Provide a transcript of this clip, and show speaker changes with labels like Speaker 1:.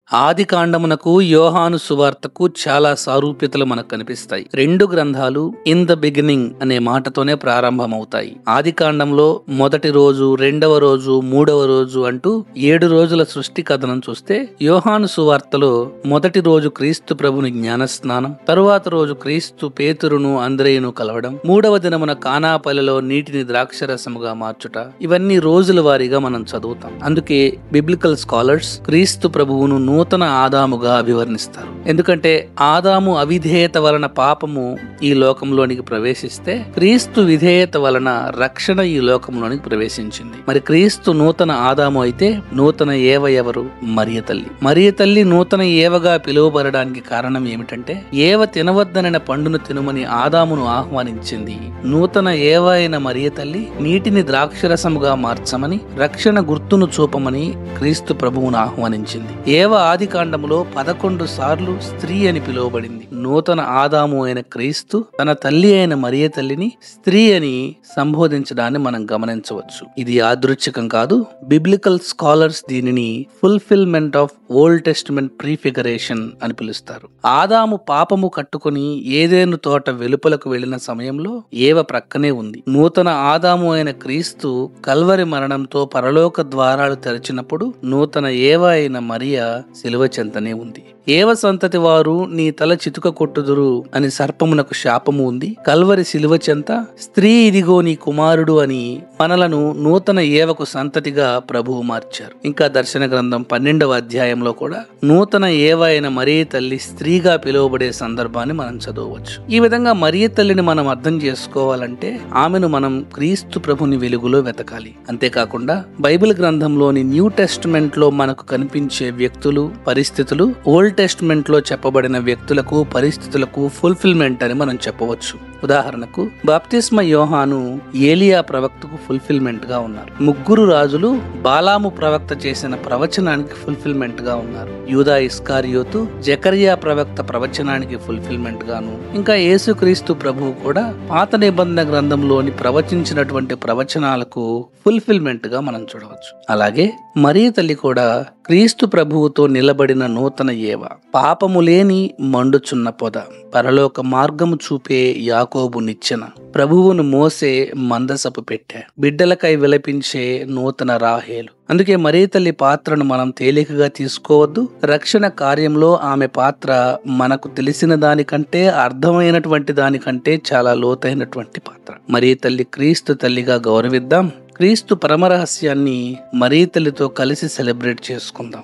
Speaker 1: ఆదికాండమునకు యోహాను సువార్తకు చాలా సారూప్యతలు మనకు కనిపిస్తాయి. రెండు గ్రంథాలు ఇన్ ద బిగినింగ్ అనే మాటతోనే ప్రారంభమవుతాయి. ఆదికాండంలో మొదటి రోజు, రెండవ రోజు, మూడవ రోజు అంటూ 7 రోజుల సృష్టి కథనం చూస్తే, యోహాను సువార్తలో మొదటి రోజు క్రీస్తు ప్రభుని జ్ఞానస్నానం, తరువాత రోజు క్రీస్తు పేతురును అంద్రేయును కలవడం, మూడవ దినమున కానాపల్లిలో నీటిని ద్రాక్షరసముగా మార్చుట, ఇవన్నీ రోజుల వారీగా మనం చదువుతాం. అందుకే బిబ్లికల్ స్కాలర్స్ క్రీస్తు ప్రభువును నూతన ఆదాముగా అభివర్ణిస్తారు. ఎందుకంటే ఆదాము అవిధేయత వలన పాపము ఈ లోకంలోనికి ప్రవేశిస్తే, క్రీస్తు విధేయత వలన రక్షణ ఈ లోకంలోనికి ప్రవేశించింది. మరి క్రీస్తు నూతన ఆదాము అయితే నూతన ఏవ ఎవరు? మరియ తల్లి. మరియ తల్లి నూతన ఏవగా పిలువబడడానికి కారణం ఏమిటంటే, ఏవ తినవద్దనైన పండును తినుమని ఆదామును ఆహ్వానించింది. నూతన ఏవ అయిన మరియ తల్లి నీటిని ద్రాక్షరసముగా మార్చమని, రక్షణ గుర్తును చూపమని క్రీస్తు ప్రభువును ఆహ్వానించింది. ఏవ ఆది కాండములో 11 సార్లు స్త్రీ అని పిలువబడింది. నూతన ఆదాము అయిన క్రీస్తు తన తల్లి అయిన మరియ తల్లిని స్త్రీ అని సంబోధించడాన్ని మనం గమనించవచ్చు. ఇది యాదృచ్ఛికం కాదు. బిబ్లికల్ స్కాలర్స్ దీనిని ఫుల్ఫిల్మెంట్ ఆఫ్ ఓల్డ్ టెస్టిమెంట్ ప్రీఫిగరేషన్ అని పిలుస్తారు. ఆదాము పాపము కట్టుకుని ఏదేను తోట వెలుపలకు వెళ్లిన సమయంలో ఏవ ప్రక్కనే ఉంది. నూతన ఆదాము అయిన క్రీస్తు కల్వరి మరణంతో పరలోక ద్వారాలు తెరచినప్పుడు నూతన ఏవ అయిన మరియా శిలువ చెంతనే ఉంది. ఏవ సంతతి వారు నీ తల చితుక కొట్టుదురు అని సర్పమునకు శాపము ఉంది. కల్వరి శిలువ చెంత స్త్రీ ఇదిగో నీ కుమారుడు అని మనలను నూతన ఏవకు సంతతిగా ప్రభువు మార్చారు. ఇంకా దర్శన గ్రంథం 12వ అధ్యాయంలో కూడా నూతన ఏవ అయిన మరియ తల్లి స్త్రీగా పిలువబడే సందర్భాన్ని మనం చదవవచ్చు. ఈ విధంగా మరియ తల్లిని మనం అర్థం చేసుకోవాలంటే ఆమెను మనం క్రీస్తు ప్రభుని వెలుగులో వెతకాలి. అంతేకాకుండా బైబిల్ గ్రంథంలోని న్యూ టెస్టిమెంట్ లో మనకు కనిపించే వ్యక్తులు, పరిస్థితులు ఓల్డ్ టెస్టిమెంట్ లో చెప్పబడిన వ్యక్తులకు, పరిస్థితులకు ఫుల్ఫిల్మెంట్ అని మనం చెప్పవచ్చు. ఉదాహరణకు బాప్తిస్మ యోహాను ఏలియా ప్రవక్తకు ఫుల్ఫిల్మెంట్ గా ఉన్నారు. 3 రాజులు బాలాము ప్రవక్త చేసిన ప్రవచనానికి ఫుల్ఫిల్మెంట్ గా ఉన్నారు. యూదా ఇస్కారియోతు జకరియా ప్రవక్త ప్రవచనానికి ఫుల్ఫిల్మెంట్ గాను, ఇంకా యేసుక్రీస్తు ప్రభువు కూడా పాత నిబంధన గ్రంథంలోని ప్రవచించినటువంటి ప్రవచనాలకు ఫుల్ఫిల్మెంట్ గా మనం చూడవచ్చు. అలాగే మరియ తల్లి కూడా క్రీస్తు ప్రభువుతో నిలబడిన నూతన ఏవ. పాపము లేని మండుచున్న పొద, పరలోక మార్గము చూపే యాకోబు నిచ్చెన, ప్రభువును మోసే మందసపు పెట్టె, బిడ్డలకై విలపించే నూతన రాహేలు. అందుకే మరియ తల్లి పాత్రను మనం తేలికగా తీసుకోవద్దు. రక్షణ కార్యంలో ఆమె పాత్ర మనకు తెలిసిన దానికంటే, అర్థమైనటువంటి దానికంటే చాలా లోతైనటువంటి పాత్ర. మరియ తల్లి క్రీస్తు తల్లిగా గౌరవిద్దాం. క్రీస్తు పరమరహస్యాన్ని మరియ తల్లితో కలిసి సెలబ్రేట్ చేసుకుందాం.